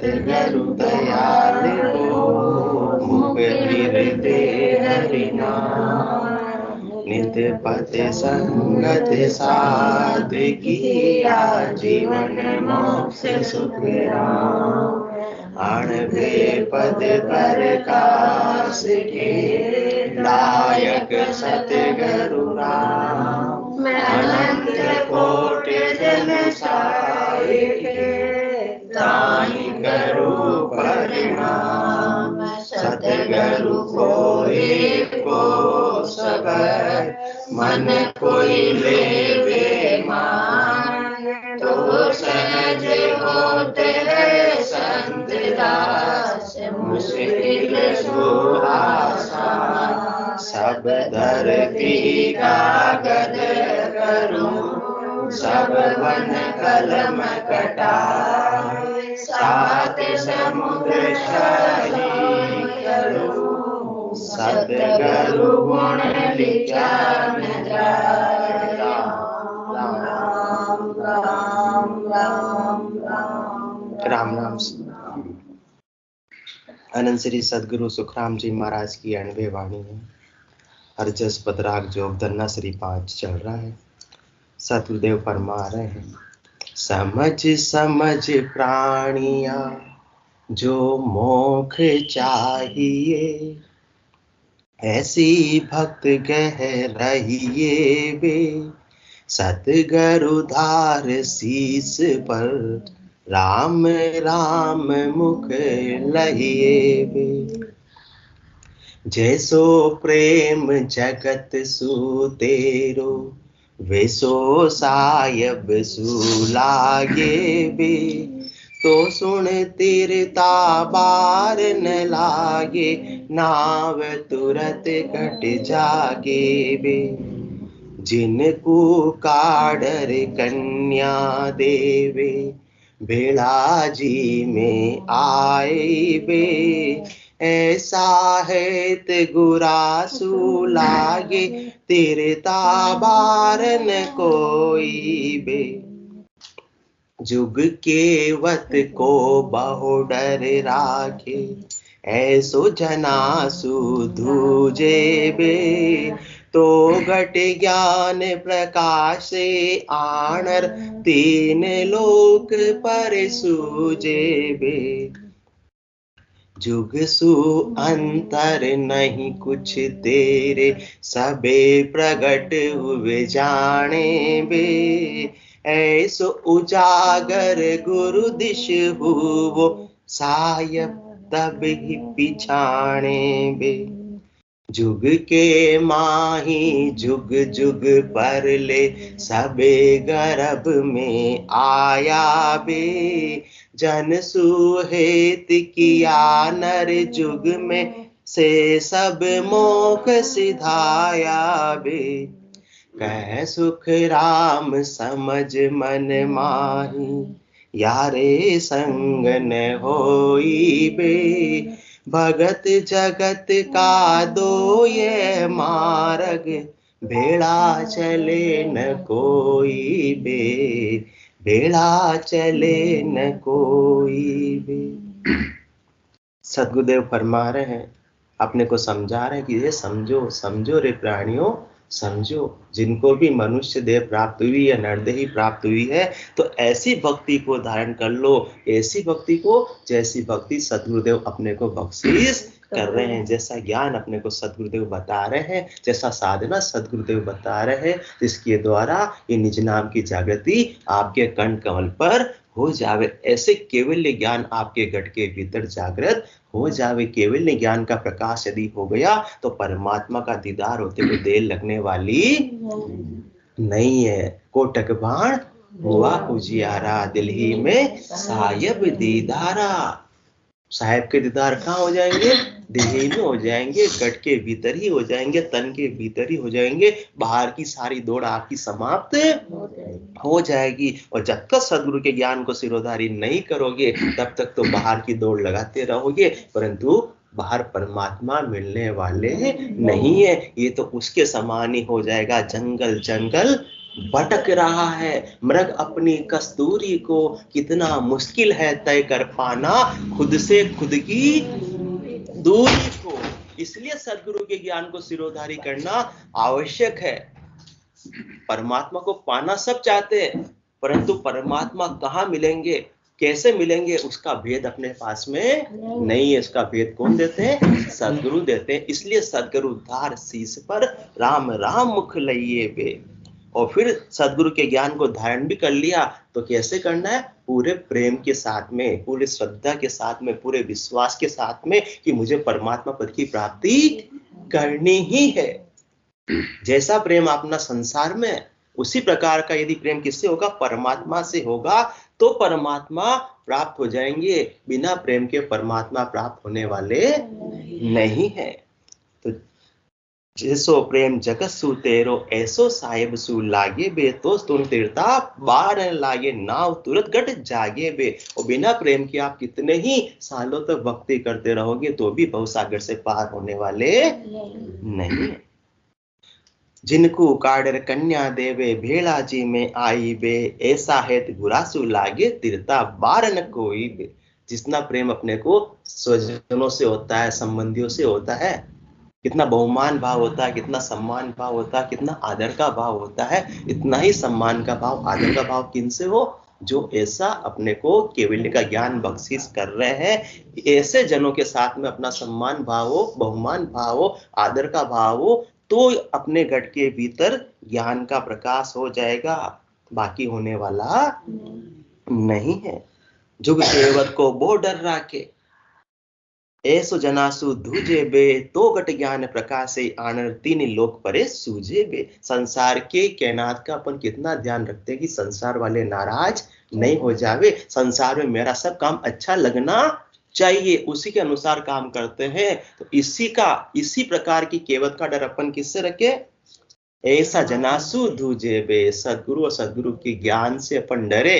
सतगुरु दयाल को मुख गिरते हरि नाम। नित पद संगत साधकी जीवन मोक्ष सुख राम। आणवे पद प्रकाश के दायक सतगुरु राम। अनंत कोटि जन साई ताहि करो परिणाम। सतगुरु को एको सब मन कोई ले मान। तो सहज होते है संत दास मुश्किल सुहासा। सब धरती कागज करूं सब वन कलम कटाए। सात समुद्र सही करूं सतगुरु गुण लिखा न जाए। राम राम राम राम राम राम राम। अनंत श्री सदगुरु सुखराम जी महाराज की 98 वाणी है। हरजस पदराग जोग धन्ना श्री 5 चल रहा है। सतगुरुदेव फरमा रहे हैं, समझ समझ प्राणिया जो मोक्ष चाहिए। ऐसी भक्त गह रहिए वे। सतगुरु धार शीस पर राम राम मुख लहिए वे। जैसो प्रेम जगत सुतेरो वैसो सायब सुलागे बे। तो सुन तीरता बार न लागे नाव तुरत कट जागे बे। जिनको काडर कन्या देवे बेला जी में आए बे। ऐसा है गुरासु लागे तीरता बार न कोई बे। जुग के वत को बहु डर राखे ऐसो जनासु धूजे बे। तो घट ज्ञान प्रकाश से आनर तीन लोक पर सूजे बे। जुग सु अंतर नहीं कुछ तेरे सबे प्रगट हुए जाने बे। ऐसो उजागर गुरु दिश हुओ सायब तब ही पिछाणे बे। जुग के माही जुग जुग पर ले सबे गर्भ में आया बे। जन सुहेत किया नर जुग में से सब मोख सिधाया बे। कह सुख राम समझ मन माही यारे संग न होई बे। भगत जगत का दो ये मार्ग भेड़ा चले न कोई बे। भेड़ा चले न कोई बे। सतगुरुदेव फरमा रहे हैं, अपने को समझा रहे हैं कि ये समझो समझो रे प्राणियों समझो। जिनको भी मनुष्य देह प्राप्त हुई या नरदेही प्राप्त हुई है तो ऐसी भक्ति को धारण कर लो, ऐसी भक्ति को जैसी भक्ति सतगुरुदेव अपने को बख्शीश कर रहे हैं, जैसा ज्ञान अपने को सतगुरुदेव बता रहे हैं, जैसा साधना सतगुरुदेव बता रहे हैं, जिसके द्वारा ये निज नाम की जागृति आपके कंठ कमल पर हो जावे। ऐसे केवल ज्ञान आपके घट के भीतर जागृत हो जावे। केवल ज्ञान का प्रकाश यदि हो गया तो परमात्मा का दीदार होते हुए देर लगने वाली नहीं है। कोटक बाण हुआ उजियारा दिल ही में साहिब दीदारा। साहिब के दीदार कहाँ हो जाएंगे? दिल ही में हो जाएंगे, गट के भीतर ही हो जाएंगे, तन के भीतर ही हो जाएंगे। बाहर की सारी दौड़ आपकी समाप्त हो जाएगी। और जब तक सदगुरु के ज्ञान को सिरोधारी नहीं करोगे तब तक तो बाहर की दौड़ लगाते रहोगे, परंतु बाहर परमात्मा मिलने वाले नहीं है। ये तो उसके समान ही हो जाएगा, जंगल जंगल भटक रहा है मृग अपनी कस्तूरी को, कितना मुश्किल है तय कर पाना खुद से खुद की दूरी को। इसलिए सदगुरु के ज्ञान को सिरोधारी करना आवश्यक है। परमात्मा को पाना सब चाहते हैं, परंतु परमात्मा कहाँ मिलेंगे, कैसे मिलेंगे, उसका भेद अपने पास में नहीं है। उसका भेद कौन देते हैं? सदगुरु देते हैं। इसलिए सदगुरु धार शीश पर राम राम मुख लइए बे। और फिर सदगुरु के ज्ञान को धारण भी कर लिया तो कैसे करना है? पूरे प्रेम के साथ में, पूरे श्रद्धा के साथ में, पूरे विश्वास के साथ में कि मुझे परमात्मा पद की प्राप्ति करनी ही है। जैसा प्रेम अपना संसार में, उसी प्रकार का यदि प्रेम किससे होगा? परमात्मा से होगा, तो परमात्मा प्राप्त हो जाएंगे। बिना प्रेम के परमात्मा प्राप्त होने वाले नहीं है। तो जैसो प्रेम जगत सु तेरो, ऐसो साहिब सु लागे बे। तो तुम तीर्था बार लागे, नाव तुरंत गट जागे बे। और बिना प्रेम के आप कितने ही सालों तक भक्ति करते रहोगे तो भी भवसागर से पार होने वाले नहीं। जिनको काडर कन्या देवे, भेड़ा जी में आई बे। ऐसा है गुरासु लागे, तीर्था बार न कोई बे। जितना प्रेम अपने को स्वजनों से होता है, संबंधियों से होता है, कितना बहुमान भाव होता है, कितना सम्मान भाव होता है, कितना आदर का भाव होता है, इतना ही सम्मान का भाव, आदर का भाव किनसे हो? जो ऐसा अपने को केवल्य का ज्ञान बख्शिश कर रहे हैं, ऐसे जनों के साथ में अपना सम्मान भाव हो, बहुमान भाव हो, आदर का भाव हो, तो अपने घट के भीतर ज्ञान का प्रकाश हो जाएगा। बाकी होने वाला नहीं है। जुग सेवक को बो डर राखे, ऐसो जनासु धूजे बे। तो घट ज्ञान प्रकाशे, आनर तीन लोक परे सूझे बे। संसार के कैनात का अपन कितना ध्यान रखते हैं कि संसार वाले नाराज नहीं हो जावे। संसार में मेरा सब काम अच्छा लगना चाहिए, उसी के अनुसार काम करते हैं। तो इसी प्रकार की केवट का डर अपन किससे रखे? ऐसा जनासु धूजे बे। सदगुरु और सदगुरु के ज्ञान से अपन डरे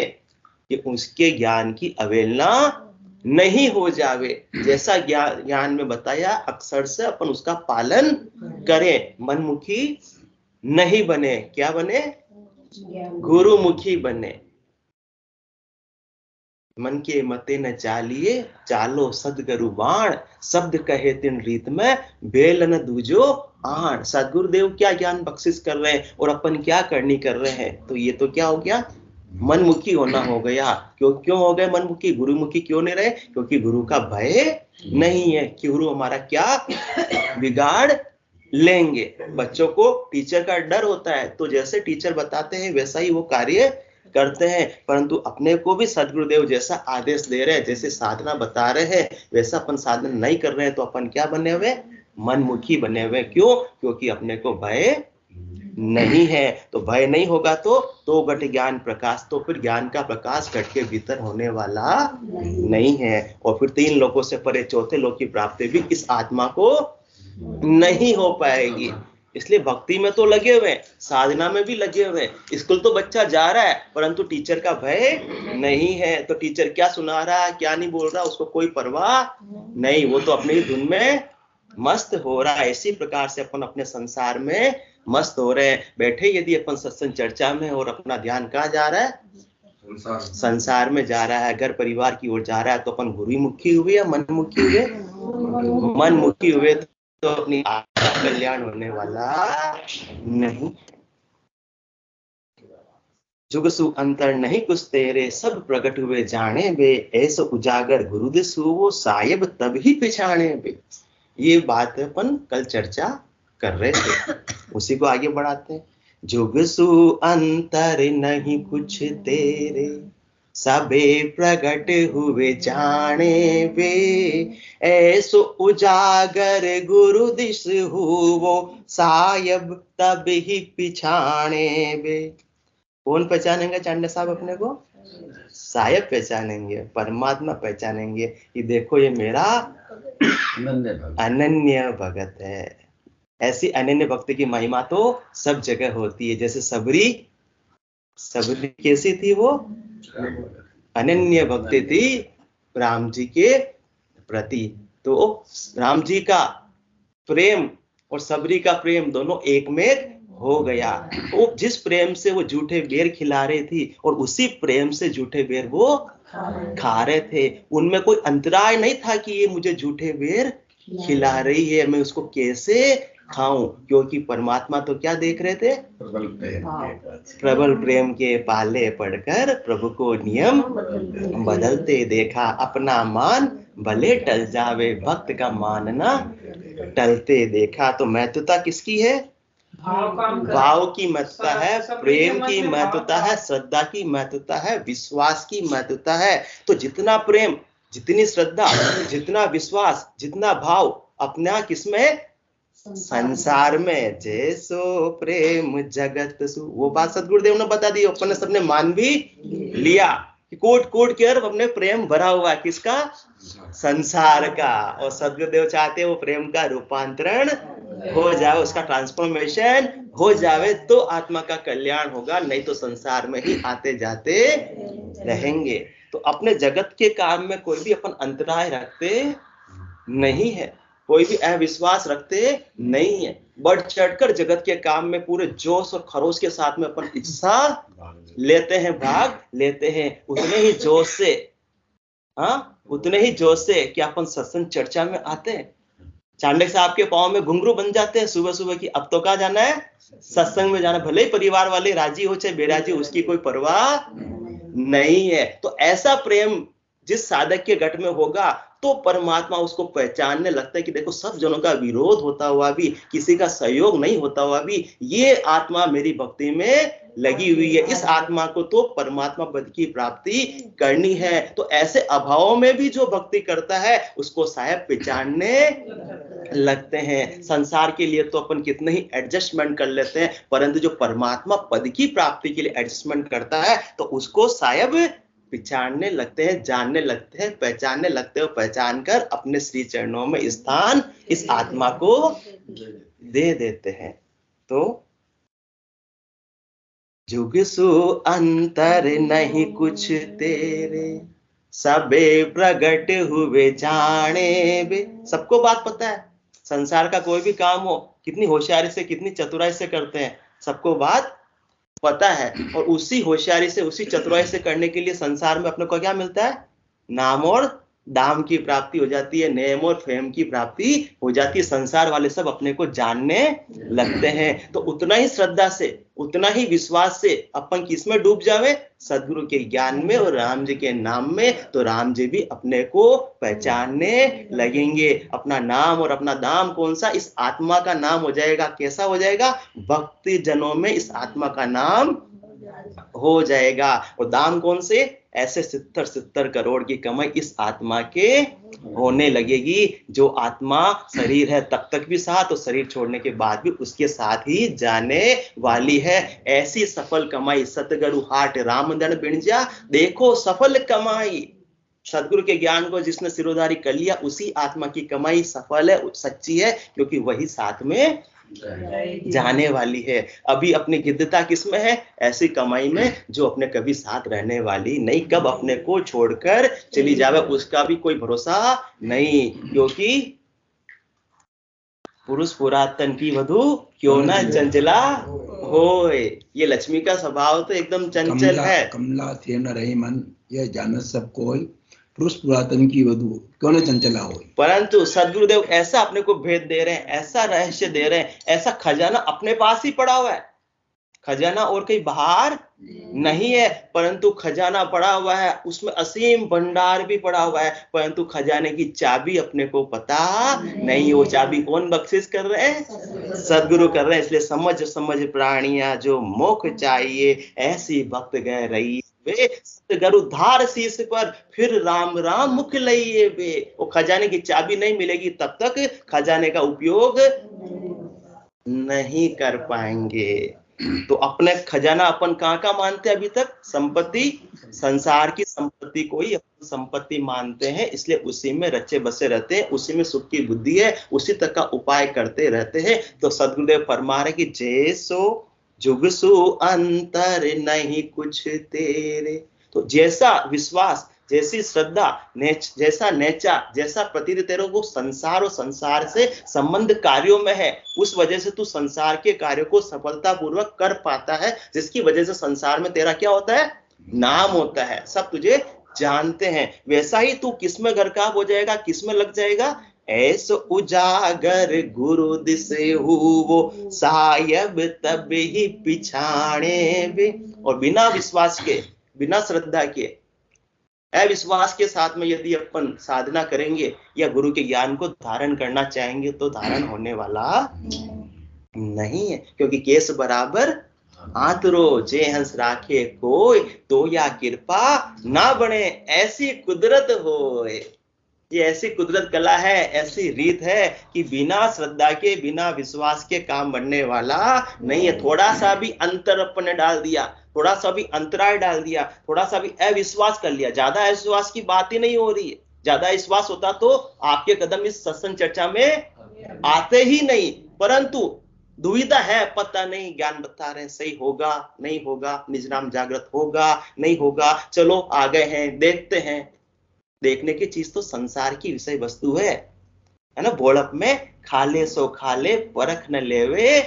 कि उसके ज्ञान की अवहेलना नहीं हो जावे। जैसा ज्ञान में बताया, अक्षर से अपन उसका पालन करें, मनमुखी नहीं बने। क्या बने? गुरुमुखी बने। मन के मते न चालिए, चालो सदगुरु बाण। शब्द कहे तिन रीत में, बेल न दूजो आण। सदगुरुदेव क्या ज्ञान बख्शिश कर रहे हैं और अपन क्या करनी कर रहे हैं? तो ये तो क्या हो गया? मनमुखी होना हो गया। क्यों हो गए मनमुखी? गुरुमुखी क्यों नहीं रहे? क्योंकि गुरु का भय नहीं है कि गुरु हमारा क्या बिगाड़ लेंगे। बच्चों को टीचर का डर होता है, तो जैसे टीचर बताते हैं वैसा ही वो कार्य करते हैं। परंतु अपने को भी सदगुरुदेव जैसा आदेश दे रहे हैं, जैसे साधना बता रहे हैं, वैसा अपन साधना नहीं कर रहे हैं, तो अपन क्या बने हुए? मनमुखी बने हुए। क्यों? क्योंकि अपने को भय नहीं है। तो भय नहीं होगा तो घट ज्ञान प्रकाश, तो फिर ज्ञान का प्रकाश घट के भीतर होने वाला नहीं है। और फिर तीन लोगों से परे चौथे लोक की प्राप्ति भी इस आत्मा को नहीं हो पाएगी। इसलिए भक्ति में तो लगे हुए, साधना में भी लगे हुए, स्कूल तो बच्चा जा रहा है, परंतु टीचर का भय नहीं है। तो टीचर क्या सुना रहा है, क्या नहीं बोल रहा, उसको कोई परवाह नहीं। वो तो अपनी धुन में मस्त हो रहा है। इसी प्रकार से अपन अपने संसार में मस्त हो रहे हैं। बैठे यदि अपन सत्संग चर्चा में और अपना ध्यान कहाँ जा रहा है? संसार में जा रहा है, घर परिवार की ओर जा रहा है, तो अपन गुरुमुखी हुए या मनमुखी हुए? मनमुखी हुए तो अपनी आत्मा कल्याण होने वाला नहीं। जुग सु अंतर नहीं कुछ तेरे, सब प्रकट हुए जाने बे। ऐसो उजागर गुरु दिसु, वो साहिब तब ही पिछाने बे। ये बात अपन कल चर्चा कर रहे थे, उसी को आगे बढ़ाते हैं। जुग सु अंतर नहीं कुछ तेरे, सबे प्रगट हुए जाने बे। ऐसो उजागर गुरु दिस हुवो, साहिब तब ही पिछाने बे। कौन पहचानेंगे चांडे साहब अपने को? साहिब पहचानेंगे, परमात्मा पहचानेंगे कि देखो ये मेरा अनन्य भगत है। ऐसी अनन्य भक्ति की महिमा तो सब जगह होती है। जैसे सबरी कैसी थी? वो अनन्य भक्ति थी राम जी के प्रति। तो राम जी का प्रेम और सबरी का प्रेम दोनों एक में हो गया। वो जिस प्रेम से वो झूठे बेर खिला रही थी और उसी प्रेम से झूठे बेर वो खा रहे थे। उनमें कोई अंतराय नहीं था कि ये मुझे झूठे बेर खिला रही है, मैं उसको कैसे खाऊं, क्योंकि परमात्मा तो क्या देख रहे थे? प्रबल प्रेम के पाले पड़कर प्रभु को नियम बदलते देखा, अपना मान भले टल जावे, भक्त का मानना टलते देखा। तो महत्वता किसकी है? भाव की महत्वता है, प्रेम की महत्वता है, श्रद्धा की महत्वता है, विश्वास की महत्वता है। तो जितना प्रेम, जितनी श्रद्धा, जितना विश्वास, जितना भाव अपना किसमें? संसार में। जैसो प्रेम जगत सु, वो बात सदगुरुदेव ने बता दी, अपने सबने मान भी लिया कि कोट कोट के अर्थ अपने प्रेम भरा हुआ किसका? संसार का। और सदगुरुदेव चाहते हैं वो प्रेम का रूपांतरण हो जाए, उसका ट्रांसफॉर्मेशन हो जावे, तो आत्मा का कल्याण होगा, नहीं तो संसार में ही आते जाते रहेंगे। तो अपने जगत के काम में कोई भी अपन अंतराय रखते नहीं है, कोई भी अविश्वास रखते नहीं है। बढ़ चढ़कर जगत के काम में पूरे जोश और खरोश के साथ में अपन हिस्सा लेते हैं, भाग लेते हैं, उतने ही जोश से, उतने ही जोश से कि अपन सत्संग चर्चा में आते हैं। चांडक साहब के पांव में घुंघरू बन जाते हैं सुबह सुबह की, अब तो कहाँ जाना है? सत्संग में जाना। भले ही परिवार वाले राजी हो चाहे बेराजी, उसकी कोई परवाह नहीं है। तो ऐसा प्रेम जिस साधक के घट में होगा तो परमात्मा उसको पहचानने लगता है कि देखो, सब जनों का विरोध होता हुआ भी, किसी का सहयोग नहीं होता हुआ भी, ये आत्मा मेरी भक्ति में लगी हुई है। इस आत्मा को तो परमात्मा पद की प्राप्ति करनी है। तो ऐसे अभावों में भी जो भक्ति करता है उसको साहब पहचानने लगते हैं। संसार के लिए तो अपन कितने ही एडजस्टमेंट कर लेते हैं, परंतु जो परमात्मा पद की प्राप्ति के लिए एडजस्टमेंट करता है तो उसको साहब पहचानने लगते हैं, जानने लगते हैं, पहचानने लगते हैं, पहचान कर अपने श्री चरणों में स्थान इस आत्मा को दे देते हैं। तो जुग सु अंतर नहीं कुछ तेरे, सबे प्रगट हुए जाने बे। सबको बात पता है, संसार का कोई भी काम हो, कितनी होशियारी से, कितनी चतुराई से करते हैं, सबको बात पता है। और उसी होशियारी से, उसी चतुराई से करने के लिए संसार में अपने को क्या मिलता है? नाम और दाम की प्राप्ति हो जाती है, नेम और फेम की प्राप्ति हो जाती है। संसार वाले सब अपने को जानने लगते हैं। तो उतना ही श्रद्धा से, उतना ही विश्वास से अपन किसमें डूब जावे? सदगुरु के ज्ञान में और राम जी के नाम में। तो राम जी भी अपने को पहचानने लगेंगे। अपना नाम और अपना दाम कौन सा? इस आत्मा का नाम हो जाएगा। कैसा हो जाएगा? भक्ति जनों में इस आत्मा का नाम हो जाएगा। और दाम कौन से? ऐसे 70 करोड़ की कमाई इस आत्मा के होने लगेगी। जो आत्मा शरीर है तब तक भी साथ, और शरीर छोड़ने के बाद भी उसके साथ ही जाने वाली है। ऐसी सफल कमाई सतगुरु हाट रामदन बिणजा, देखो सफल कमाई। सदगुरु के ज्ञान को जिसने सिरोधारी कर लिया, उसी आत्मा की कमाई सफल है, सच्ची है, क्योंकि वही साथ में जाने वाली है। अभी अपनी गिद्धता किसमें है? ऐसी कमाई में जो अपने कभी साथ रहने वाली नहीं, कब अपने को छोड़कर चली जावे उसका भी कोई भरोसा नहीं। क्योंकि पुरुष पुरातन की वधु क्यों ना चंचला होए। ये लक्ष्मी का स्वभाव तो एकदम चंचल है। कमला थे न रहे मन, यह जानत सब कोई, पुरुष पुरातन की वधु क्यों न चंचला हो। परंतु सदगुरुदेव ऐसा अपने को भेद दे रहे हैं, ऐसा रहस्य दे रहे हैं, ऐसा खजाना अपने पास ही पड़ा हुआ है। खजाना और कहीं बाहर नहीं है, परंतु खजाना पड़ा हुआ है, उसमें असीम भंडार भी पड़ा हुआ है, परंतु खजाने की चाबी अपने को पता नहीं। वो चाबी कौन बख्शिश कर रहे हैं? सदगुरु कर रहे हैं। इसलिए समझ समझ प्राणिया जो मोक्ष चाहिए, ऐसी भक्त गए रही वे, सतगुरु धार शीश पर फिर राम राम मुख लइए वे। वो खजाने की चाबी नहीं मिलेगी तब तक खजाने का उपयोग नहीं कर पाएंगे। तो अपने खजाना अपन कहाँ का मानते हैं अभी तक? संपत्ति, संसार की संपत्ति को ही अपन संपत्ति मानते हैं। इसलिए उसी में रचे बसे रहते हैं, उसी में सुख की बुद्धि है, उसी तक का उपाय करते रहते हैं। तो सदगुरुदेव फरमा रहे कि जैसो जुगसु अंतर नहीं कुछ तेरे। तो जैसा विश्वास, जैसी श्रद्धा, जैसा नेचा, जैसा प्रतीत तेरे को संसार और संसार से संबंध कार्यों में है, उस वजह से तू संसार के कार्यों को सफलतापूर्वक कर पाता है, जिसकी वजह से संसार में तेरा क्या होता है, नाम होता है, सब तुझे जानते हैं। वैसा ही तू किसमें घर का हो जाएगा, किसमें लग जाएगा, ऐसो उजागर गुरु दिसे वो सायब तब ही पिछाणे भी। और बिना विश्वास के, बिना श्रद्धा के, अविश्वास के साथ में यदि अपन साधना करेंगे या गुरु के ज्ञान को धारण करना चाहेंगे तो धारण होने वाला नहीं है, क्योंकि केस बराबर आतरो जे हंस राखे कोई, तो या कृपा ना बने ऐसी कुदरत होए। ये ऐसी कुदरत कला है, ऐसी रीत है कि बिना श्रद्धा के, बिना विश्वास के काम बनने वाला नहीं है। थोड़ा सा भी अंतर अपन ने डाल दिया, थोड़ा सा भी अंतराय डाल दिया, थोड़ा सा भी अविश्वास कर लिया, ज्यादा अविश्वास की बात ही नहीं हो रही है। ज्यादा विश्वास होता तो आपके कदम इस सत्संग चर्चा में आते ही नहीं, परंतु दुविधा है, पता नहीं, ज्ञान बता रहे हैं सही होगा नहीं होगा, निज नाम जागृत होगा नहीं होगा, चलो आ गए हैं देखते हैं। देखने की चीज तो संसार की विषय वस्तु है ना। भोड़प में खाले सो खाले परख न लेवे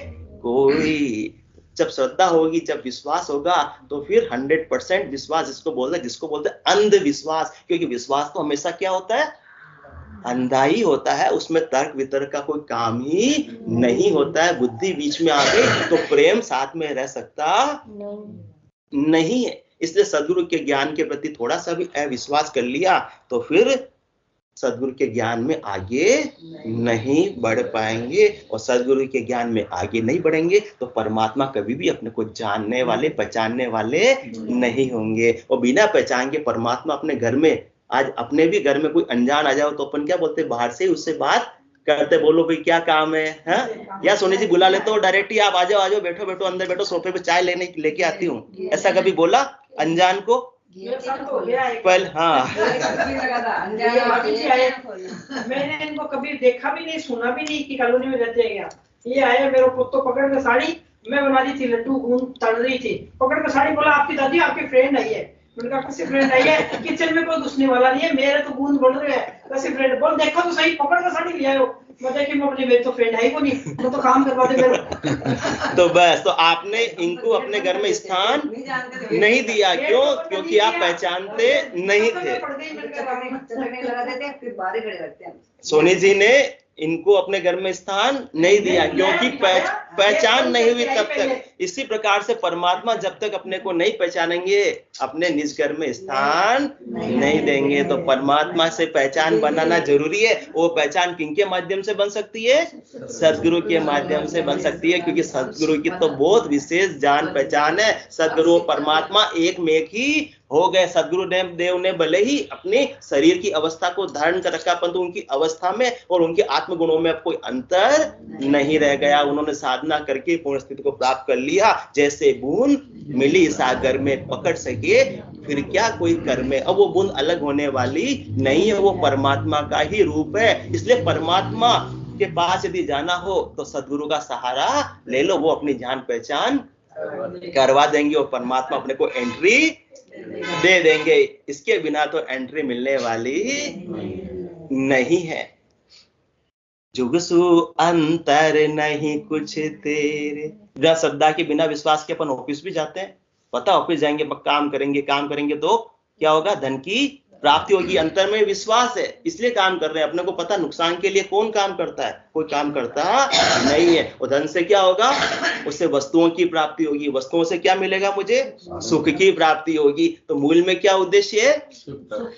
कोई। जब श्रद्धा होगी, जब विश्वास होगा तो फिर 100% विश्वास जिसको बोलते हैं अंधविश्वास, क्योंकि विश्वास तो हमेशा क्या होता है, अंधा ही होता है, उसमें तर्क वितर्क का कोई काम ही नहीं होता है। बुद्धि बीच में आ गई तो प्रेम साथ में रह सकता नहीं है। इसलिए सदगुरु के ज्ञान के प्रति थोड़ा सा भी अविश्वास कर लिया तो फिर सदगुरु के ज्ञान में आगे नहीं बढ़ पाएंगे, और सदगुरु के ज्ञान में आगे नहीं बढ़ेंगे तो परमात्मा कभी भी अपने को जानने वाले, पहचानने वाले नहीं होंगे। और बिना पहचान के परमात्मा अपने घर में, आज अपने भी घर में कोई अनजान आ जाओ तो अपन क्या बोलते, बाहर से उससे बात करते, बोलो भाई क्या काम है, या सोनी जी बुला लेते हो डायरेक्ट ही, आप आ जाओ बैठो बैठो अंदर बैठो, सोफे पे चाय लेके आती हूँ, ऐसा कभी बोला अनजान को? पहले हाँ मैंने इनको कभी देखा भी नहीं, सुना भी नहीं कि कॉलोनी में रहते हैं क्या। ये आए, मेरे पुत्तो पकड़ के साड़ी, मैं बना दी थी लड्डू, गूंद तल रही थी, पकड़ के साड़ी, बोला आपकी दादी आपकी फ्रेंड आई है। मैंने कहा कैसे फ्रेंड आई है, किचन में कोई घुसने वाला नहीं है, मेरे तो गूंद बढ़ रहे हैं, कैसे फ्रेंड, बोल देखो तो सही, पकड़ के साड़ी ले आए हो। मैं देखी, मैं अपनी, मेरी तो फ्रेंड है ही को नहीं, मैं तो काम करवा दे मेरे। तो बस, तो आपने इनको अपने घर में स्थान नहीं दिया, क्यों? क्योंकि आप पहचानते नहीं थे। सोनी जी ने इनको अपने घर में स्थान नहीं दिया क्योंकि पहचान नहीं हुई तब तक। इसी प्रकार से परमात्मा जब तक अपने को नहीं पहचानेंगे, अपने निज घर में स्थान नहीं देंगे। तो परमात्मा से पहचान बनाना जरूरी है। वो पहचान किनके माध्यम से बन सकती है? सदगुरु के माध्यम से बन सकती है, क्योंकि सदगुरु की तो बहुत विशेष जान पहचान है। सदगुरु परमात्मा एक में एक ही हो गए। सदगुरु देव ने भले ही अपने शरीर की अवस्था को धारण कर रखा, परंतु उनकी अवस्था में और उनके आत्मगुणों में अब कोई अंतर नहीं रह गया। उन्होंने साधना करके पूर्ण स्थिति को प्राप्त कर लिया। जैसे बूंद मिली सागर में पकड़ सके, फिर क्या कोई कर में। अब वो बूंद अलग होने वाली नहीं है, वो परमात्मा का ही रूप है। इसलिए परमात्मा के पास यदि जाना हो तो सदगुरु का सहारा ले लो, वो अपनी जान पहचान करवा देंगे और परमात्मा अपने को एंट्री दे देंगे। इसके बिना तो एंट्री मिलने वाली नहीं है। जुगसु अंतर नहीं कुछ तेरे। बिना श्रद्धा के, बिना विश्वास के अपन ऑफिस भी जाते हैं, पता ऑफिस जाएंगे, काम करेंगे तो क्या होगा? धन की प्राप्ति होगी। अंतर में विश्वास है इसलिए काम कर रहे हैं। अपने को पता नुकसान के लिए कौन काम करता है? कोई काम करता नहीं है। और धन से क्या होगा? उससे वस्तुओं की प्राप्ति होगी। वस्तुओं से क्या मिलेगा? मुझे सुख की प्राप्ति होगी। तो मूल में क्या उद्देश्य है?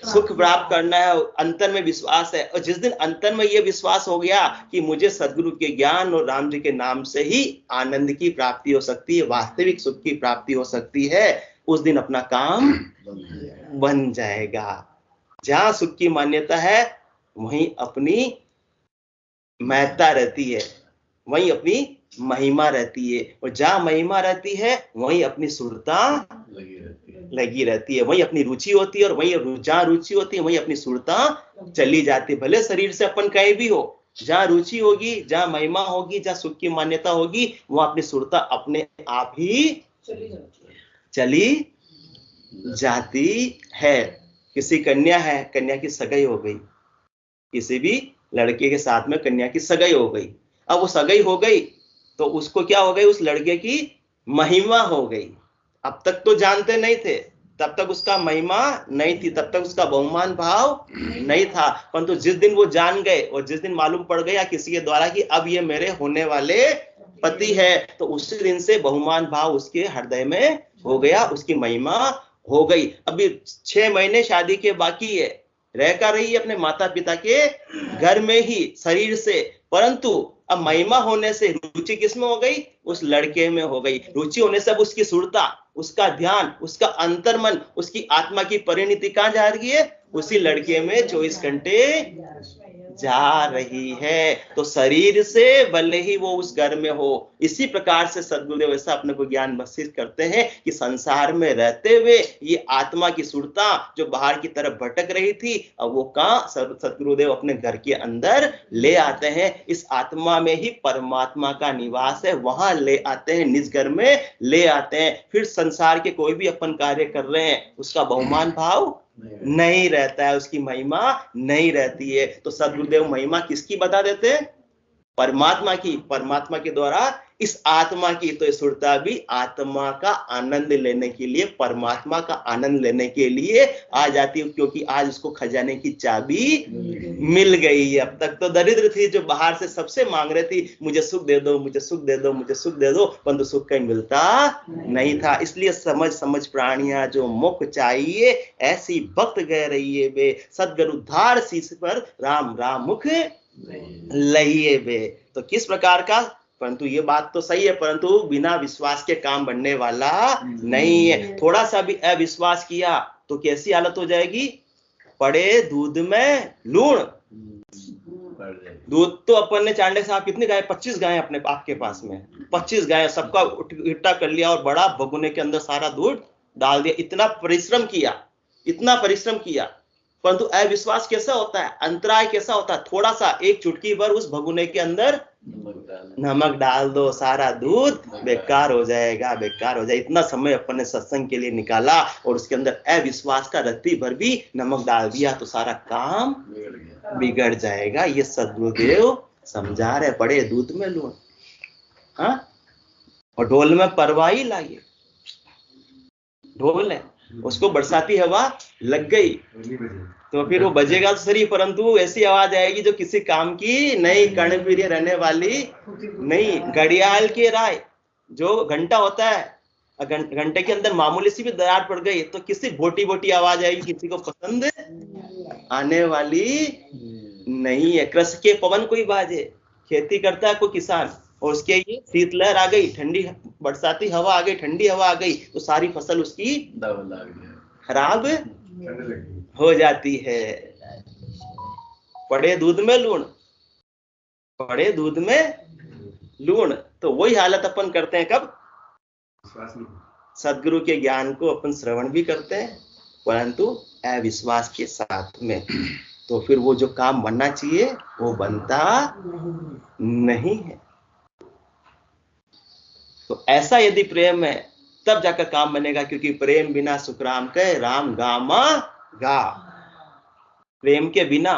सुख प्राप्त करना है। अंतर में विश्वास है। और जिस दिन अंतर में यह विश्वास हो गया कि मुझे सदगुरु के ज्ञान और राम जी के नाम से ही आनंद की प्राप्ति हो सकती है, वास्तविक सुख की प्राप्ति हो सकती है, उस दिन अपना काम बन जाएगा। जहां सुख की मान्यता है वहीं अपनी महत्ता रहती है, वहीं अपनी महिमा रहती है। और जहां महिमा रहती है वहीं अपनी सुरता लगी रहती है, वहीं अपनी रुचि होती है। और वहीं जहां रुचि होती है वहीं अपनी सुरता चली जाती है। भले शरीर से अपन कहीं भी हो, जहां रुचि होगी, जहां महिमा होगी, जहां सुख की मान्यता होगी, वहां अपनी सुरता अपने आप ही चली जाती है। किसी कन्या है, कन्या की सगाई हो गई, किसी भी लड़के के साथ में कन्या की सगाई हो गई। अब वो सगाई हो गई तो उसको क्या हो गई, उस लड़के की महिमा हो गई। अब तक तो जानते नहीं थे, तब तक उसका महिमा नहीं थी, तब तक उसका बहुमान भाव नहीं था, परंतु जिस दिन वो जान गए और जिस दिन मालूम पड़ गया किसी के द्वारा कि अब ये मेरे होने वाले पति है, तो उसी दिन से बहुमान भाव उसके हृदय में हो गया, उसकी महिमा हो गई। अभी 6 महीने शादी के बाकी है, रहकर रही अपने माता पिता के घर में ही शरीर से, परंतु अब महिमा होने से रुचि किसमें हो गई, उस लड़के में हो गई। रुचि होने से अब उसकी सुरता, उसका ध्यान, उसका अंतर्मन, उसकी आत्मा की परिणति कहां जा रही है, उसी लड़के में 24 घंटे जा रही है। तो शरीर से भले ही वो उस घर में हो, इसी प्रकार से सद्गुरुदेव ऐसा अपने को ज्ञान बख्शिश करते हैं कि संसार में रहते हुए ये आत्मा की सुरता जो बाहर की तरफ भटक रही थी, अब वो कहां सद्गुरुदेव अपने घर के अंदर ले आते हैं। इस आत्मा में ही परमात्मा का निवास है, वहां ले आते हैं, निज घर में ले आते हैं। फिर संसार के कोई भी अपन कार्य कर रहे हैं, उसका बहुमान भाव नहीं रहता है, उसकी महिमा नहीं रहती है। तो सद्गुरुदेव महिमा किसकी बता देते हैं, परमात्मा की, परमात्मा के द्वारा इस आत्मा की। तो सुरता भी आत्मा का आनंद लेने के लिए, परमात्मा का आनंद लेने के लिए आ जाती है, क्योंकि आज उसको खजाने की चाबी मिल गई है। अब तक तो दरिद्र थी, जो बाहर से सबसे मांग रही थी, मुझे सुख दे दो, मुझे सुख दे दो, मुझे सुख दे दो, परंतु सुख कहीं मिलता नहीं था। इसलिए समझ समझ प्राणियां जो मुख चाहिए, ऐसी भक्त गए रहिए बे, सद्गुरु धार शीस पर राम राम मुख लइए बे। तो किस प्रकार का, परंतु ये बात तो सही है, परंतु बिना विश्वास के काम बनने वाला नहीं है। थोड़ा सा भी अविश्वास किया तो कैसी हालत हो जाएगी, पड़े दूध में लूण। दूध तो अपन ने चांडे साहब कितनी गाय, 25 गाय अपने आपके पास में, 25 गाय, सबका इकट्ठा कर लिया और बड़ा भगोने के अंदर सारा दूध डाल दिया। इतना परिश्रम किया, इतना परिश्रम किया, परंतु अविश्वास कैसा होता है, अंतराय कैसा होता है, थोड़ा सा एक चुटकी भर उस भगोने के अंदर नमक डाल दो, सारा दूध बेकार हो जाएगा, बेकार हो जाएगा। इतना समय अपन ने सत्संग के लिए निकाला और उसके अंदर अविश्वास का रत्ती भर भी नमक डाल दिया तो सारा काम बिगड़ जाएगा। ये सद्गुरुदेव समझा रहे, पड़े दूध में लूण, हाँ, और ढोल में परवाही लाइए। ढोल है, उसको बरसाती हवा लग गई तो फिर वो बजेगा तो सही, परंतु ऐसी आवाज आएगी जो किसी काम की नहीं, कर्णप्रिय रहने वाली नहीं। घड़ियाल की राय, जो घंटा होता है, घंटे के अंदर मामूली सी भी दरार पड़ गई तो किसी बोटी बोटी आवाज आएगी, किसी को पसंद आने वाली नहीं है। कृष के पवन कोई बाजे, खेती करता है कोई किसान और उसके ये शीतलहर आ गई, ठंडी बरसाती हवा आ गई, ठंडी हवा आ गई तो सारी फसल उसकी खराब हो जाती है। पड़े दूध में लूण, पड़े दूध में लूण। तो वही हालत अपन करते हैं कब, सदगुरु के ज्ञान को अपन श्रवण भी करते हैं परंतु अविश्वास के साथ में, तो फिर वो जो काम बनना चाहिए वो बनता नहीं है। तो ऐसा यदि प्रेम है तब जाकर काम बनेगा, क्योंकि प्रेम बिना सुखराम कहे राम गामा गा। प्रेम के बिना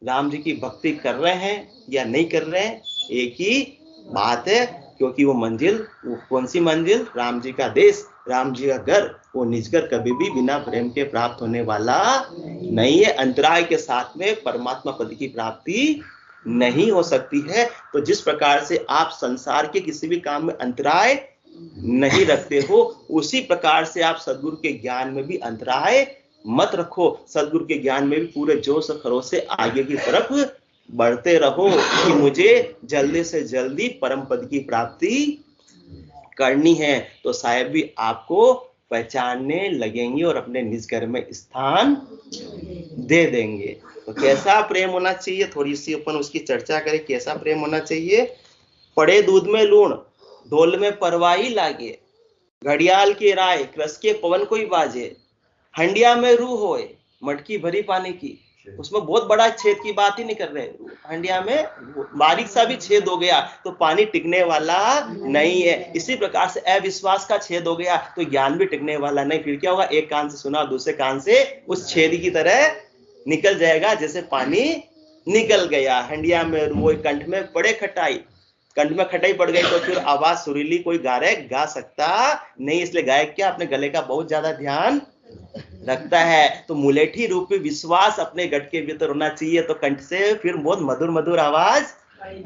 राम जी की भक्ति कर रहे हैं या नहीं कर रहे हैं एक ही बात है, क्योंकि वो मंजिल, वो कौन सी मंजिल, राम जी का देश, राम जी का घर, वो निज घर कभी भी बिना प्रेम के प्राप्त होने वाला नहीं है। अंतराय के साथ में परमात्मा पद की प्राप्ति नहीं हो सकती है। तो जिस प्रकार से आप संसार के किसी भी काम में अंतराय नहीं रखते हो, उसी प्रकार से आप सदगुरु के ज्ञान में भी अंतराय मत रखो। सदगुरु के ज्ञान में भी पूरे जोश और खरोश से आगे की तरफ बढ़ते रहो कि मुझे जल्दी से जल्दी परम पद की प्राप्ति करनी है। तो साहेब भी आपको पहचानने लगेंगे और अपने निज घर में स्थान दे देंगे। तो कैसा प्रेम होना चाहिए, थोड़ी सी अपन उसकी चर्चा करें। कैसा प्रेम होना चाहिए, पड़े दूध में लूण, ढोल में परवाही लागे, घड़ियाल की राय, कृष के पवन कोई बाजे, हंडिया में रूह होए, मटकी भरी पानी की। उसमें बहुत बड़ा छेद की बात ही नहीं कर रहे, हंडिया में बारीक सा भी छेद हो गया तो पानी टिकने वाला नहीं है। इसी प्रकार से अविश्वास का छेद हो गया तो ज्ञान भी टिकने वाला नहीं। फिर क्या होगा, एक कान से सुना दूसरे कान से उस छेद की तरह निकल जाएगा जैसे पानी निकल गया। हंडिया में वो कंठ में पड़े खटाई, कंठ में खटाई पड़ गई तो फिर आवाज सुरीली कोई गायक गा सकता नहीं। इसलिए गायक क्या अपने गले का बहुत ज्यादा ध्यान रखता है। तो मुलेठी रूपी विश्वास अपने गट के भीतर होना चाहिए तो कंठ से फिर बहुत मधुर मधुर आवाज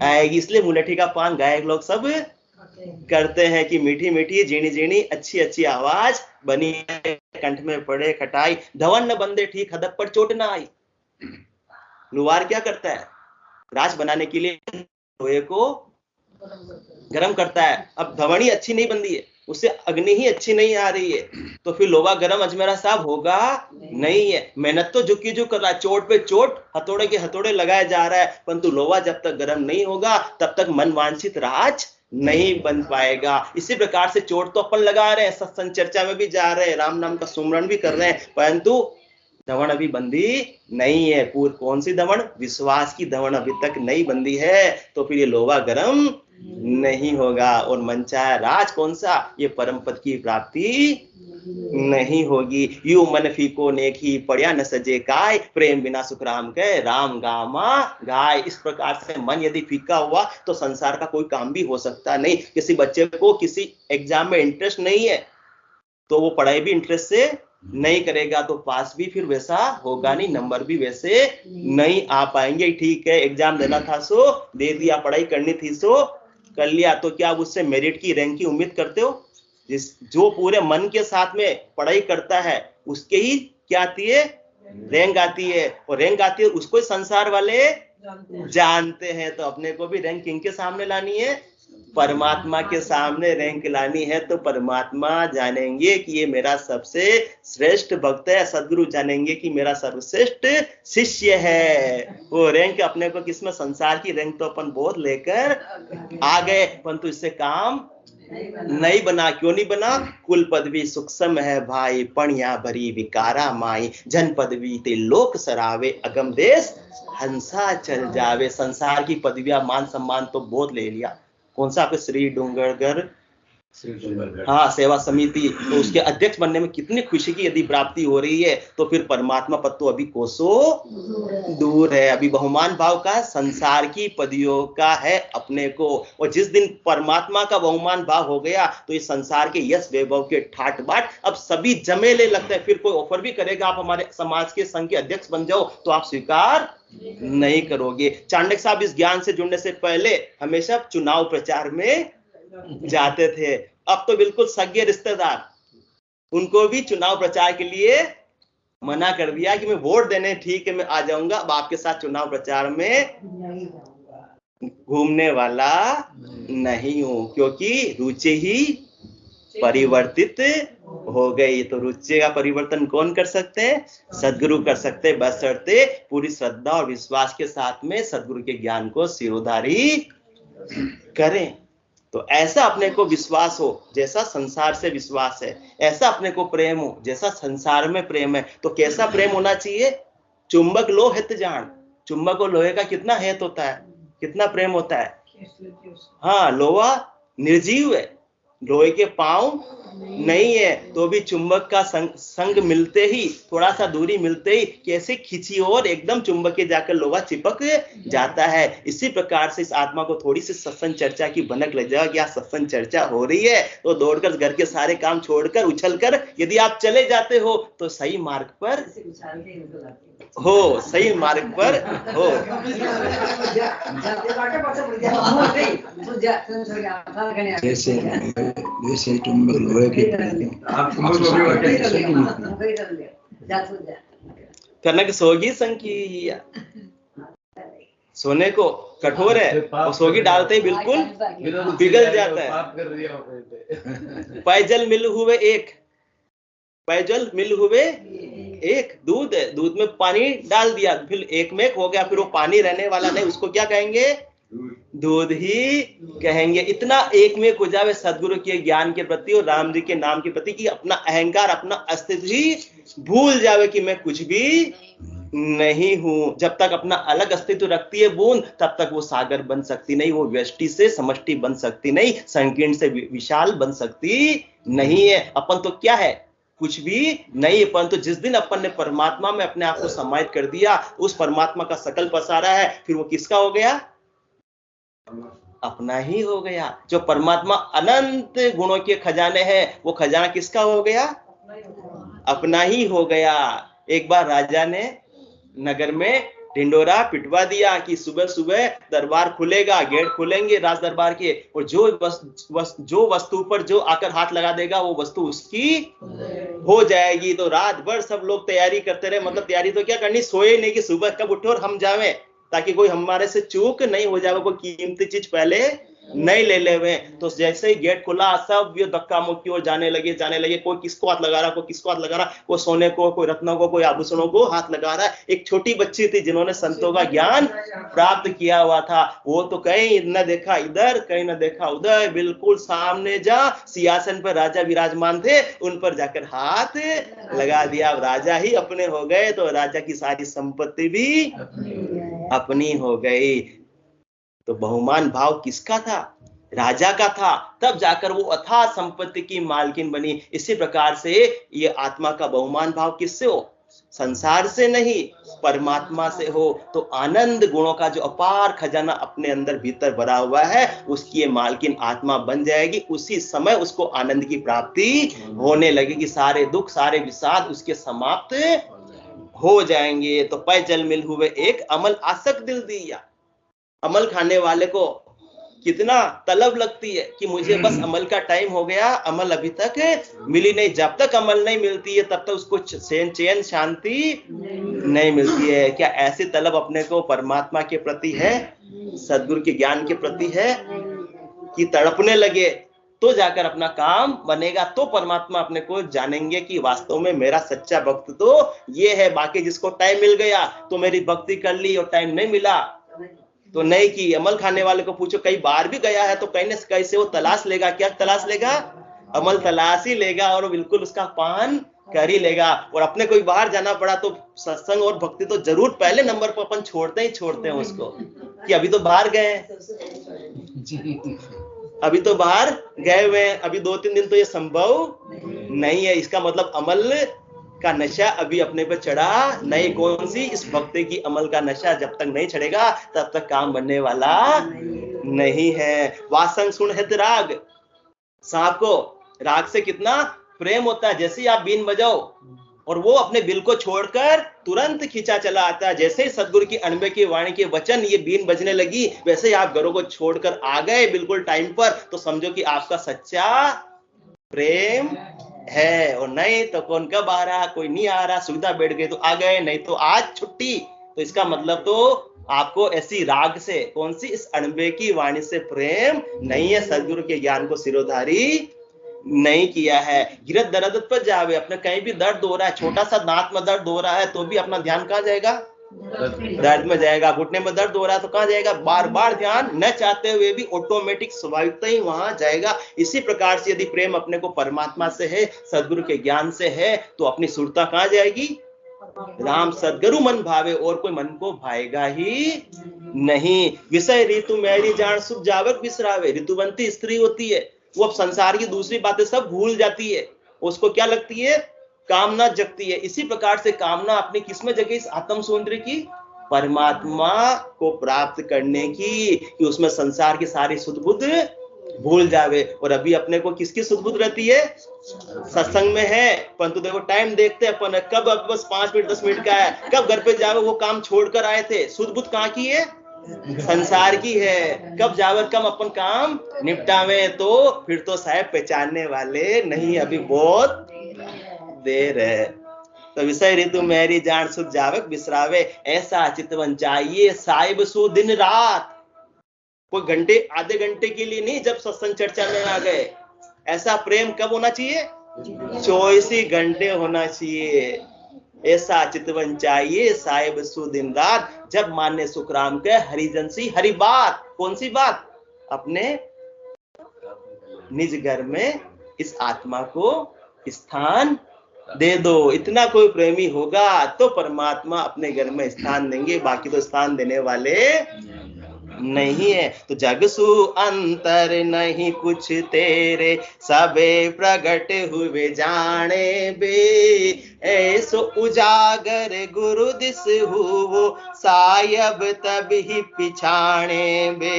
आएगी। इसलिए मुलेठी का पान गायक लोग सब करते हैं कि मीठी मीठी जीणी जीणी अच्छी अच्छी आवाज बनी, कंठ में पड़े खटाई, धवन न बंदे ठीक हदक पर चोट ना आई। लुहार क्या करता है, राज बनाने के लिए लोहे को गर्म करता है। अब धवनी अच्छी नहीं बंदी है, उससे अग्नि ही अच्छी नहीं आ रही है, तो फिर लोहा गरम अजमेरा साहब होगा नहीं है। मेहनत तो झुकी झुक कर रहा है, चोट पे चोट, हथौड़े के हथौड़े लगाया जा रहा है, परंतु लोहा जब तक गर्म नहीं होगा तब तक मन वांछित राज नहीं बन पाएगा। इसी प्रकार से चोट तो अपन लगा रहे हैं, सत्संग चर्चा में भी जा रहे हैं, राम नाम का सुमरण भी कर रहे हैं, परंतु दवण अभी बंदी नहीं है। कौन सी दवण, विश्वास की दवण अभी तक नहीं बंदी है, तो फिर ये लोहा गरम नहीं होगा। और मनचाहा राज कौन सा, ये परम पद की प्राप्ति नहीं होगी। यू मन फीको नेकी पड़िया न सजे काय, प्रेम बिना सुख राम के राम गामा गाय। इस प्रकार से मन यदि फीका हुआ तो संसार का कोई काम भी हो सकता नहीं। किसी बच्चे को किसी एग्जाम में इंटरेस्ट नहीं है तो वो पढ़ाई भी इंटरेस्ट से नहीं करेगा, तो पास भी फिर वैसा होगा नहीं, नंबर भी वैसे नहीं आ पाएंगे। ठीक है, एग्जाम देना था सो दे दिया, पढ़ाई करनी थी सो कर लिया, तो क्या आप उससे मेरिट की रैंक की उम्मीद करते हो? जो पूरे मन के साथ में पढ़ाई करता है उसके ही क्या आती है, रैंक आती है, और रैंक आती है उसको संसार वाले जानते हैं। तो अपने को भी रैंक किनके सामने लानी है, परमात्मा के सामने रैंक लानी है। तो परमात्मा जानेंगे कि ये मेरा सबसे श्रेष्ठ भक्त है, सदगुरु जानेंगे कि मेरा सर्वश्रेष्ठ शिष्य है। वो रैंक अपने को किसमें, संसार की रैंक तो अपन बहुत लेकर आ गए, परंतु इससे काम नहीं बना। क्यों नहीं बना? कुल पदवी सूक्ष्म है भाई, पणिया भरी विकारा माई, जन पदवी ते लोक सरावे, अगम देश हंसा चल जावे। संसार की पदवियां मान सम्मान तो बहुत ले लिया, कौन सा आपके श्री डूंगरगढ़, हाँ सेवा समिति, तो उसके अध्यक्ष बनने में कितनी खुशी की यदि प्राप्ति हो रही है, तो फिर परमात्मा पद तो अभी कोसों दूर है। अभी बहुमान भाव का संसार की पदवियों का है अपने को, और जिस दिन परमात्मा का बहुमान भाव हो गया तो ये संसार के यश वैभव के ठाट बाट अब सभी जमेले लगते हैं। फिर कोई ऑफर भी करेगा आप हमारे समाज के संघ के अध्यक्ष बन जाओ तो आप स्वीकार नहीं करोगे। चाणक्य साहब इस ज्ञान से जुड़ने से पहले हमेशा चुनाव प्रचार में जाते थे, अब तो बिल्कुल सगे रिश्तेदार, उनको भी चुनाव प्रचार के लिए मना कर दिया कि मैं वोट देने ठीक है मैं आ जाऊंगा, अब आपके साथ चुनाव प्रचार में घूमने वाला नहीं हूं, क्योंकि रुचि ही परिवर्तित हो गई। तो रुचि का परिवर्तन कौन कर सकते हैं? सदगुरु कर सकते हैं, बशर्ते पूरी श्रद्धा और विश्वास के साथ में सदगुरु के ज्ञान को सिरोधारी करें। तो ऐसा अपने को विश्वास हो जैसा संसार से विश्वास है, ऐसा अपने को प्रेम हो जैसा संसार में प्रेम है। तो कैसा प्रेम होना चाहिए? चुंबक लो हित जान। चुंबक और लोहे का कितना हित होता है, कितना प्रेम होता है। हाँ, लोहा निर्जीव है, लोहे के पांव नहीं है, तो भी चुंबक का संग मिलते ही, थोड़ा सा दूरी मिलते ही कैसे खिंची और एकदम चुंबक के जाकर लोहा चिपक जाता है। इसी प्रकार से इस आत्मा को थोड़ी सी सत्संग चर्चा की भनक लग जाए, क्या सत्संग चर्चा हो रही है, तो दौड़कर घर के सारे काम छोड़कर उछलकर यदि आप चले जाते हो तो सही मार्ग पर हो, सही मार्ग पर हो। जैसे चुंबक लोहे के करना कि सोगी संकी सोने को कठोर है और सोगी डालते ही बिल्कुल पिघल जाता है। पैजल मिल हुए एक, पैजल मिल हुए एक, दूध है, दूध में पानी डाल दिया फिर एक में हो गया, फिर वो पानी रहने वाला नहीं, उसको क्या कहेंगे? दूध ही कहेंगे। इतना एक में हो जावे सदगुरु के ज्ञान के प्रति और राम जी के नाम के प्रति कि अपना अहंकार, अपना अस्तित्व ही भूल जावे कि मैं कुछ भी नहीं हूं। जब तक अपना अलग अस्तित्व रखती है बूंद, तब तक वो सागर बन सकती नहीं, वो व्यष्टि से समष्टि बन सकती नहीं, संकीर्ण से विशाल बन सकती नहीं है। अपन तो क्या है, कुछ भी नहीं। परंतु जिस दिन अपन ने परमात्मा में अपने आप को समाहित कर दिया, उस परमात्मा का सकल पसारा है, फिर वो किसका हो गया? अपना ही हो गया। जो परमात्मा अनंत गुणों के खजाने हैं, वो खजाना किसका हो गया? अपना ही हो गया। एक बार राजा ने नगर में ढिंडोरा पिटवा दिया कि सुबह सुबह दरबार खुलेगा, गेट खुलेंगे राज दरबार के, और जो वस्तु पर जो आकर हाथ लगा देगा वो वस्तु उसकी हो जाएगी। तो रात भर सब लोग तैयारी करते रहे। मतलब तैयारी तो क्या करनी, सोए नहीं कि सुबह कब उठो और हम जावे, ताकि कोई हमारे से चूक नहीं हो जाए, कोई कीमती चीज पहले नहीं ले ले हुए। तो जैसे ही गेट खुला, सब ये धक्का मुक्की और जाने लगे। कोई किसको हाथ लगा रहा, कोई किसको हाथ लगा रहा, कोई सोने को, कोई रत्नों को, कोई आभूषणों को हाथ लगा रहा है। एक छोटी बच्ची थी जिन्होंने संतों का ज्ञान प्राप्त किया हुआ था, वो तो कहीं न देखा इधर, कहीं न देखा उधर, बिल्कुल सामने जा सिंहासन पर राजा विराजमान थे, उन पर जाकर हाथ लगा दिया। राजा ही अपने हो गए, तो राजा की सारी संपत्ति भी अपनी हो गई। तो बहुमान भाव किसका था? राजा का था। तब जाकर वो अथाह संपत्ति की मालकिन बनी। इसी प्रकार से ये आत्मा का बहुमान भाव किससे हो? संसार से नहीं, परमात्मा से हो। तो आनंद गुणों का जो अपार खजाना अपने अंदर भीतर भरा हुआ है, उसकी ये मालकिन आत्मा बन जाएगी। उसी समय उसको आनंद की प्राप्ति होने लगेगी। सारे दुख, सारे विषाद उसके समाप्त हो जाएंगे। तो पै जल मिल हुए एक अमल आसक्त दिल दिया। अमल खाने वाले को कितना तलब लगती है कि मुझे बस अमल का टाइम हो गया, अमल अभी तक मिली नहीं। जब तक अमल नहीं मिलती है तब तक उसको चैन शांति नहीं मिलती है। क्या ऐसी तलब अपने को परमात्मा के प्रति है, सद्गुरु के ज्ञान के प्रति है कि तड़पने लगे तो जाकर अपना काम बनेगा? तो परमात्मा अपने को जानेंगे कि वास्तव में मेरा सच्चा भक्त तो ये है। बाकी जिसको टाइम मिल गया तो मेरी भक्ति कर ली, और टाइम नहीं मिला तो नहीं की। अमल खाने वाले को पूछो, कई बार भी गया है तो कहीं न कैसे वो तलाश लेगा। क्या तलाश लेगा? अमल तलाश ही लेगा, और बिल्कुल उसका पान कर ही लेगा। और अपने कोई बाहर जाना पड़ा तो सत्संग और भक्ति तो जरूर पहले नंबर पर अपन छोड़ते हैं उसको, कि अभी तो बाहर गए, अभी तो बाहर गए हुए, अभी 2-3 दिन तो ये संभव नहीं है। इसका मतलब अमल का नशा अभी अपने पे चढ़ा नहीं। कौन सी? इस भक्ति की अमल का नशा जब तक नहीं चढ़ेगा तब तक काम बनने वाला नहीं है। वासंग सुन हित राग। सांप को राग से कितना प्रेम होता है। जैसे ही आप बीन बजाओ और वो अपने बिल को छोड़कर तुरंत खींचा चला आता है। जैसे ही सदगुरु की अनबे की वाणी के वचन ये बीन बजने लगी, वैसे ही आप घरों को छोड़कर आ गए बिल्कुल टाइम पर, तो समझो कि आपका सच्चा प्रेम है। और नहीं तो कौन कब आ रहा, कोई नहीं आ रहा, सुविधा बैठ गई तो आ गए, नहीं तो आज छुट्टी। तो इसका मतलब तो आपको ऐसी राग से, कौन सी? इस अनबे की वाणी से प्रेम नहीं है। सदगुरु के ज्ञान को सिरोधारी नहीं किया है। गिरत दर्द पर जावे। अपने कहीं भी दर्द हो रहा है, छोटा सा दांत में दर्द हो रहा है, तो भी अपना ध्यान कहाँ जाएगा? दर्द में जाएगा। घुटने में दर्द हो रहा है तो कहाँ जाएगा? बार बार ध्यान न चाहते हुए भी ऑटोमेटिक स्वाभाविकता ही वहां जाएगा। इसी प्रकार से यदि प्रेम अपने को परमात्मा से है, सदगुरु के ज्ञान से है, तो अपनी सुरता कहाँ जाएगी? राम सदगुरु मन भावे, और कोई मन को भाएगा ही नहीं। विषय ऋतु मैरी जान सुख जावक बिसरावे। ऋतुवंती स्त्री होती है, वो अब संसार की दूसरी बातें सब भूल जाती है। उसको क्या लगती है? कामना जगती है। इसी प्रकार से कामना अपनी किसमें जगे? इस आत्म सौंदर्य की, परमात्मा को प्राप्त करने की, कि उसमें संसार की सारी सुध बुध भूल जावे। और अभी अपने को किसकी सुध बुध रहती है? सत्संग में है, परंतु देखो टाइम देखते अपन, कब अब बस 5 मिनट 10 मिनट का है, कब घर पे जावे वो काम छोड़कर आए थे। सुध बुध कहाँ की है? संसार की है। कब जावर कम अपन काम निपटावे, तो फिर तो साहब पहचानने वाले नहीं, अभी बहुत देर है। तो विषय ऋतु मेरी जान सुध जावक बिसरावे। ऐसा चितवन चाहिए साहिब सु दिन रात। कोई घंटे आधे घंटे के लिए नहीं, जब सत्संग चर्चा में आ गए। ऐसा प्रेम कब होना चाहिए? 24 घंटे होना चाहिए। ऐसा चितवन चाहिए साहिब सु दिन रात। जब मान्य सुखराम के हरिजन सी हरि बात। कौन सी बात? अपने निज घर में इस आत्मा को स्थान दे दो, इतना कोई प्रेमी होगा तो परमात्मा अपने घर में स्थान देंगे, बाकी तो स्थान देने वाले नहीं है। तो जग सु अंतर नहीं कुछ तेरे, सबे प्रगट हुए जाने बे, ऐसो उजागर गुरु दिस हुओ, सायब तब ही पिछाणे बे।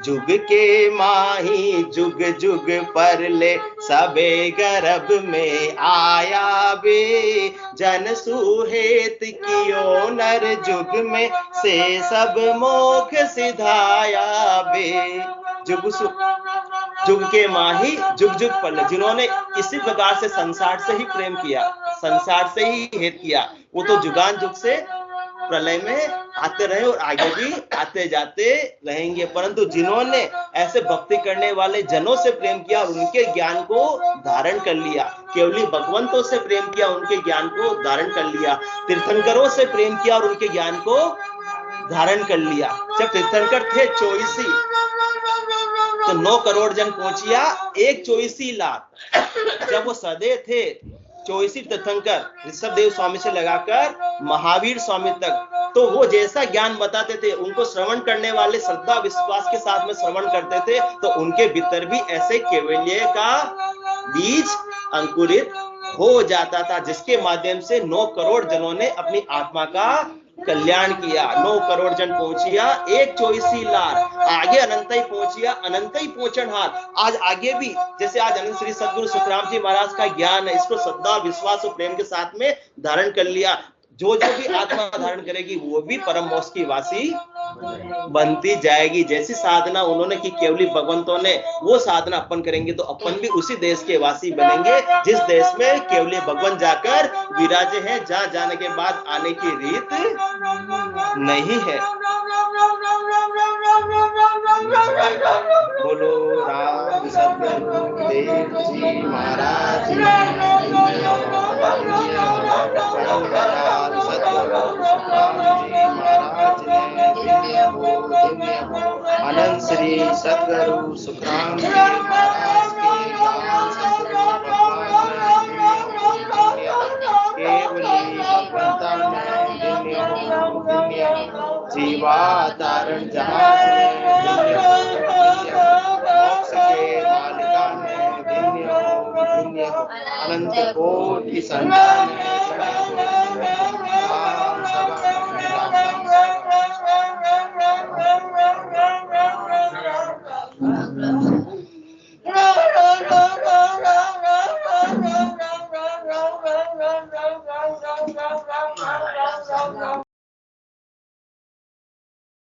जुग के माही जुग जुग पर ले, सबे गर्भ में आया बे, जन सुहेत कियो नर जुग में, से सब मोख सिधाया बे। जुग के माही जुग जुग पर ले, जिन्होंने इसी प्रकार से संसार से ही प्रेम किया, संसार से ही हेत किया, वो तो जुगान जुग से प्रलय में आते रहे और आगे भी आते जाते रहेंगे। परंतु जिन्होंने ऐसे भक्ति करने वाले जनों से प्रेम किया और उनके ज्ञान को धारण कर लिया, केवली भगवंतों से प्रेम किया, उनके ज्ञान को धारण कर लिया, तीर्थंकरों से प्रेम किया और उनके ज्ञान को धारण कर लिया। जब तीर्थंकर थे 24 तो 9 करोड़ जन पहुंचिया 1 लाख। जब वो सदे थे 24 तीर्थंकर ऋषभदेव स्वामी से लगाकर महावीर स्वामी तक, तो वो जैसा ज्ञान बताते थे, उनको श्रवण करने वाले श्रद्धा विश्वास के साथ में श्रवण करते थे, तो उनके भीतर भी ऐसे केवल्य का बीज अंकुरित हो जाता था, जिसके माध्यम से 9 करोड़ जनों ने अपनी आत्मा का कल्याण किया। 9 करोड़ जन पहुंचिया 1 लाख, आगे अनंत ही पहुंचिया, अनंत ही पहुंचन हाथ। आज आगे भी जैसे आज अनंत श्री सदगुरु सुखराम जी महाराज का ज्ञान है, इसको श्रद्धा विश्वास और प्रेम के साथ में धारण कर लिया। जो भी आत्मा धारण करेगी वो भी परम मोक्ष की वासी बनती जाएगी। जैसी साधना उन्होंने की केवली भगवंतों ने, वो साधना अपन करेंगे तो अपन भी उसी देश के वासी बनेंगे जिस देश में केवली भगवान जाकर विराजे हैं, जहां जाने के बाद आने की रीत नहीं है। बोलो राम सतगुरु देव जी महाराज, अनंत श्री सतगुरु सुखराम जी महाराज के ज्ञान सतगुरु भगवान केवली भगवंता में धन्य हो, धन्य हो। जीवातारण जहाज में मोक्ष के मालिका में धन्य हो, धन्य हो। अनंत कोटि संतान